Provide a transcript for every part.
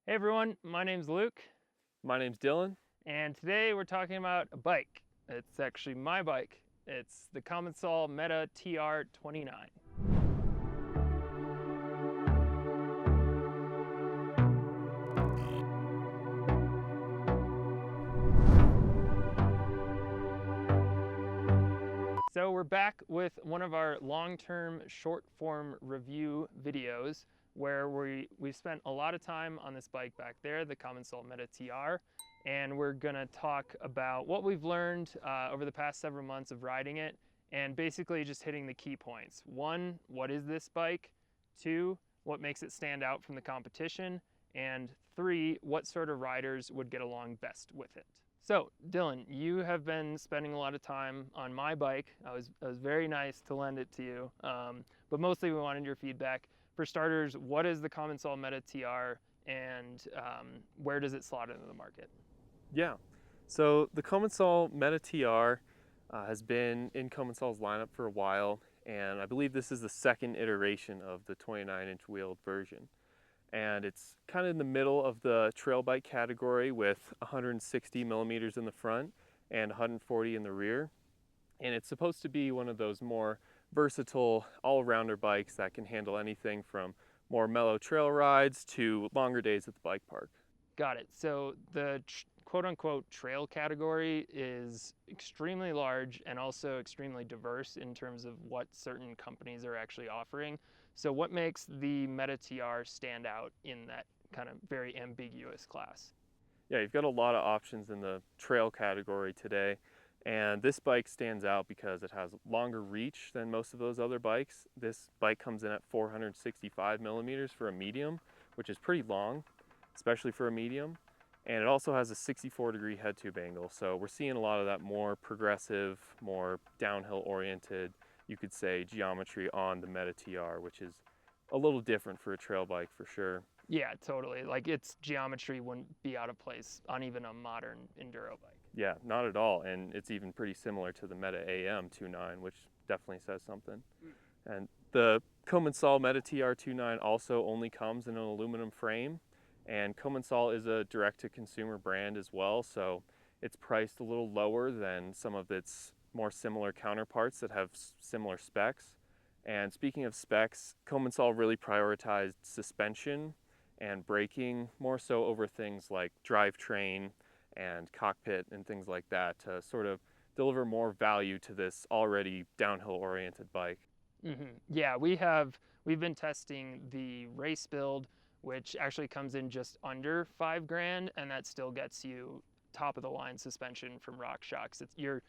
Hey everyone, my name's Luke, My name's Dylan. and today we're talking about a bike. It's actually my bike. It's the Commencal Meta TR 29. So we're back with one of our long-term short-form review videos where we've spent a lot of time on this bike back there, the Commencal Meta TR, and we're gonna talk about what we've learned over the past several months of riding it, and basically just hitting the key points. One, what is this bike? Two, what makes it stand out from the competition? And three, what sort of riders would get along best with it? So, Dylan, you have been spending a lot of time on my bike. I was very nice to lend it to you, but mostly we wanted your feedback. For starters, what is the Commencal Meta TR, and where does it slot into the market? Yeah. So the Commencal Meta TR has been in Commencal's lineup for a while, and I believe this is the second iteration of the 29-inch wheeled version. And it's kind of in the middle of the trail bike category with 160 millimeters in the front and 140 in the rear. And it's supposed to be one of those more versatile all-rounder bikes that can handle anything from more mellow trail rides to longer days at the bike park. Got it. So the quote-unquote trail category is extremely large and also extremely diverse in terms of what certain companies are actually offering. So what makes the Meta TR stand out in that kind of very ambiguous class? Yeah, you've got a lot of options in the trail category today, and this bike stands out because it has longer reach than most of those other bikes. This bike comes in at 465 millimeters for a medium, which is pretty long, especially for a medium. And it also has a 64-degree head tube angle, so we're seeing a lot of that more progressive, more downhill oriented, you could say, geometry on the Meta TR, which is a little different for a trail bike for sure. Yeah, totally. Like its geometry wouldn't be out of place on even a modern enduro bike. Yeah, not at all. And it's even pretty similar to the Meta AM 29, which definitely says something. And the Commencal Meta TR 29 also only comes in an aluminum frame. And Commencal is a direct-to-consumer brand as well, so it's priced a little lower than some of its more similar counterparts that have similar specs. And speaking of specs, Commencal really prioritized suspension and braking more so over things like drivetrain and cockpit and things like that to sort of deliver more value to this already downhill oriented bike. Yeah, we've been testing the race build, which actually comes in just under 5 grand, and that still gets you top of the line suspension from RockShox. You're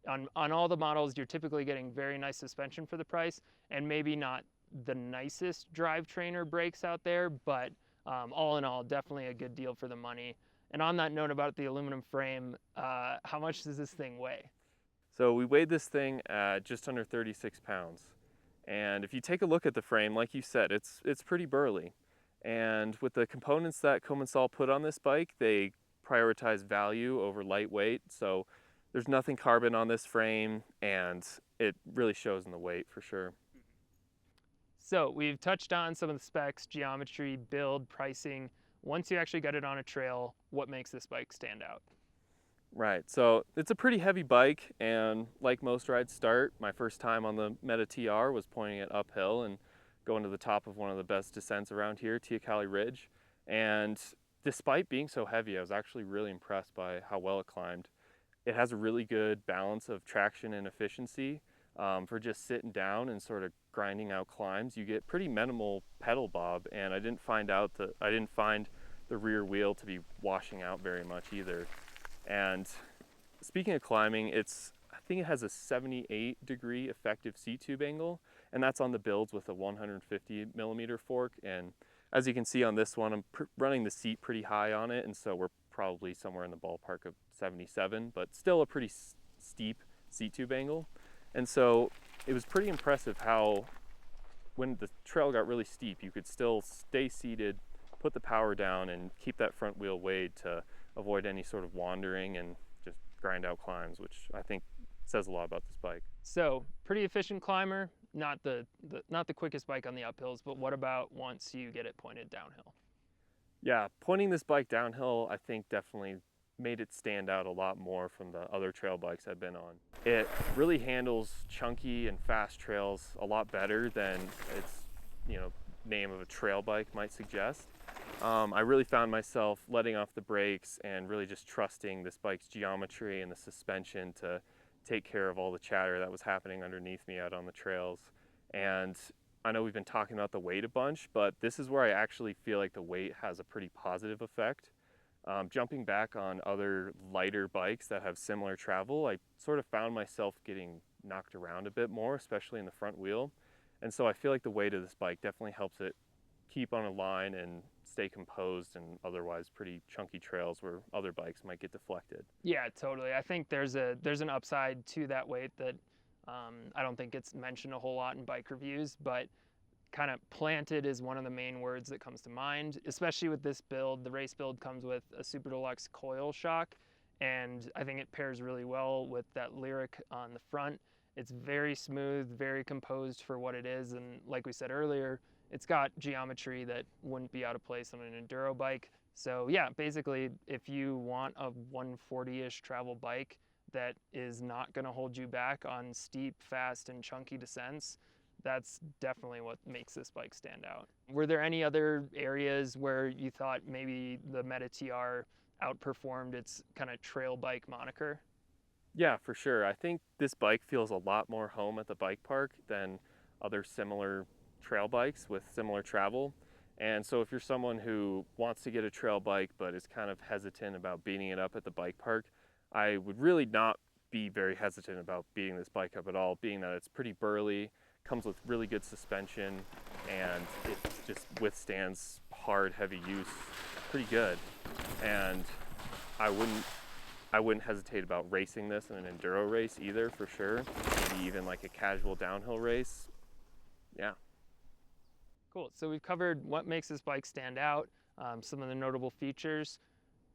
on all the models, you're typically getting very nice suspension for the price, and maybe not the nicest drivetrain or brakes out there, but all in all, definitely a good deal for the money. And on that note about the aluminum frame, how much does this thing weigh? So we weighed this thing at just under 36 pounds. And if you take a look at the frame, like you said, it's pretty burly. And with the components that Commencal put on this bike, they prioritize value over lightweight. So there's nothing carbon on this frame, and it really shows in the weight for sure. So we've touched on some of the specs, geometry, build, pricing. Once you actually get it on a trail, what makes this bike stand out? Right, so it's a pretty heavy bike, and like most rides start, my first time on the Meta TR was pointing it uphill and going to the top of one of the best descents around here, Teocalli Ridge. And despite being so heavy, I was actually really impressed by how well it climbed. It has a really good balance of traction and efficiency. For just sitting down and sort of grinding out climbs, you get pretty minimal pedal bob, and I didn't find the rear wheel to be washing out very much either. And speaking of climbing, I think it has a 78-degree effective seat tube angle, and that's on the builds with a 150 millimeter fork. And as you can see on this one, I'm running the seat pretty high on it, and so we're probably somewhere in the ballpark of 77, but still a pretty steep seat tube angle. And so it was pretty impressive how when the trail got really steep, you could still stay seated, put the power down, and keep that front wheel weighed to avoid any sort of wandering and just grind out climbs, which I think says a lot about this bike. So pretty efficient climber, not the quickest bike on the uphills, but what about once you get it pointed downhill? Yeah, pointing this bike downhill, I think definitely made it stand out a lot more from the other trail bikes I've been on. It really handles chunky and fast trails a lot better than its, name of a trail bike might suggest. I really found myself letting off the brakes and really just trusting this bike's geometry and the suspension to take care of all the chatter that was happening underneath me out on the trails. And I know we've been talking about the weight a bunch, but this is where I actually feel like the weight has a pretty positive effect. Jumping back on other lighter bikes that have similar travel, I sort of found myself getting knocked around a bit more, especially in the front wheel. And so I feel like the weight of this bike definitely helps it keep on a line and stay composed in otherwise pretty chunky trails where other bikes might get deflected. Yeah, totally. I think there's an upside to that weight that I don't think it's mentioned a whole lot in bike reviews, but kind of planted is one of the main words that comes to mind, especially with this build. The race build comes with a Super Deluxe coil shock, and I think it pairs really well with that Lyric on the front. It's very smooth, very composed for what it is, and like we said earlier, it's got geometry that wouldn't be out of place on an enduro bike. So yeah, basically, if you want a 140-ish travel bike that is not going to hold you back on steep, fast, and chunky descents, that's definitely what makes this bike stand out. Were there any other areas where you thought maybe the Meta TR outperformed its kind of trail bike moniker? Yeah, for sure. I think this bike feels a lot more home at the bike park than other similar trail bikes with similar travel. And so if you're someone who wants to get a trail bike but is kind of hesitant about beating it up at the bike park, I would really not be very hesitant about beating this bike up at all, being that it's pretty burly, comes with really good suspension, and it just withstands hard, heavy use pretty good. And I wouldn't hesitate about racing this in an enduro race either, for sure. Maybe even like a casual downhill race. Yeah. Cool. So we've covered what makes this bike stand out, some of the notable features.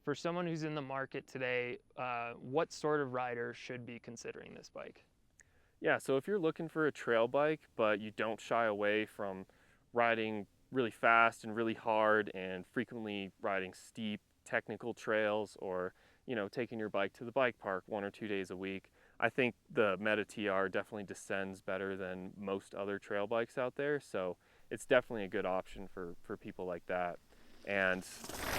For someone who's in the market today, what sort of rider should be considering this bike? Yeah, so if you're looking for a trail bike, but you don't shy away from riding really fast and really hard and frequently riding steep technical trails, or taking your bike to the bike park 1 or 2 days a week, I think the Meta TR definitely descends better than most other trail bikes out there. So it's definitely a good option for people like that. And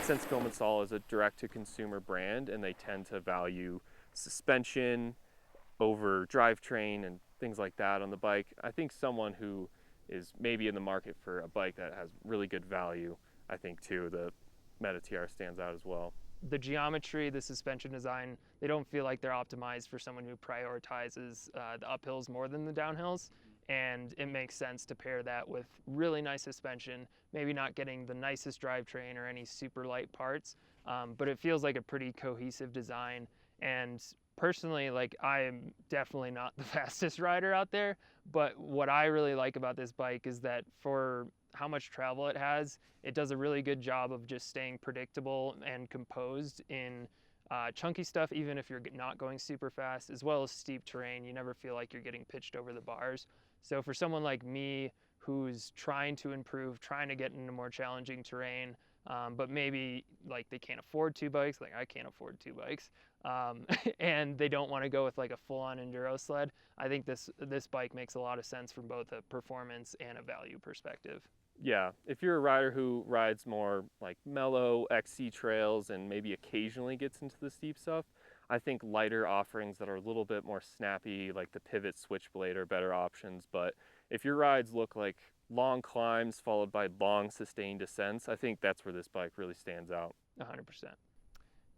since Commencal is a direct-to-consumer brand and they tend to value suspension over drivetrain and things like that on the bike, I think someone who is maybe in the market for a bike that has really good value, I think too, the Meta TR stands out as well. The geometry, the suspension design, they don't feel like they're optimized for someone who prioritizes the uphills more than the downhills. And it makes sense to pair that with really nice suspension, maybe not getting the nicest drivetrain or any super light parts, but it feels like a pretty cohesive design. And personally, like, I am definitely not the fastest rider out there, but what I really like about this bike is that for how much travel it has, it does a really good job of just staying predictable and composed in chunky stuff, even if you're not going super fast, as well as steep terrain. You never feel like you're getting pitched over the bars. So for someone like me who's trying to improve, trying to get into more challenging terrain, but maybe like they can't afford two bikes, like I can't afford two bikes, and they don't want to go with like a full-on enduro sled, I think this bike makes a lot of sense from both a performance and a value perspective. Yeah, if you're a rider who rides more like mellow XC trails and maybe occasionally gets into the steep stuff, I think lighter offerings that are a little bit more snappy, like the Pivot Switchblade, are better options. But if your rides look like long climbs followed by long sustained descents, I think that's where this bike really stands out. 100%.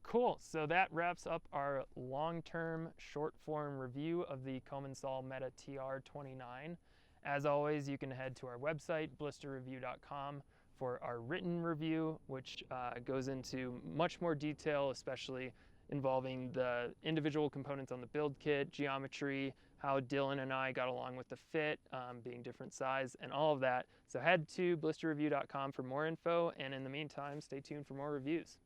Cool, so that wraps up our long-term short-form review of the Commencal Meta TR 29. As always, you can head to our website, blisterreview.com, for our written review, which goes into much more detail, especially involving the individual components on the build kit, geometry, how Dylan and I got along with the fit, being different size, and all of that. So head to blisterreview.com for more info, and in the meantime, stay tuned for more reviews.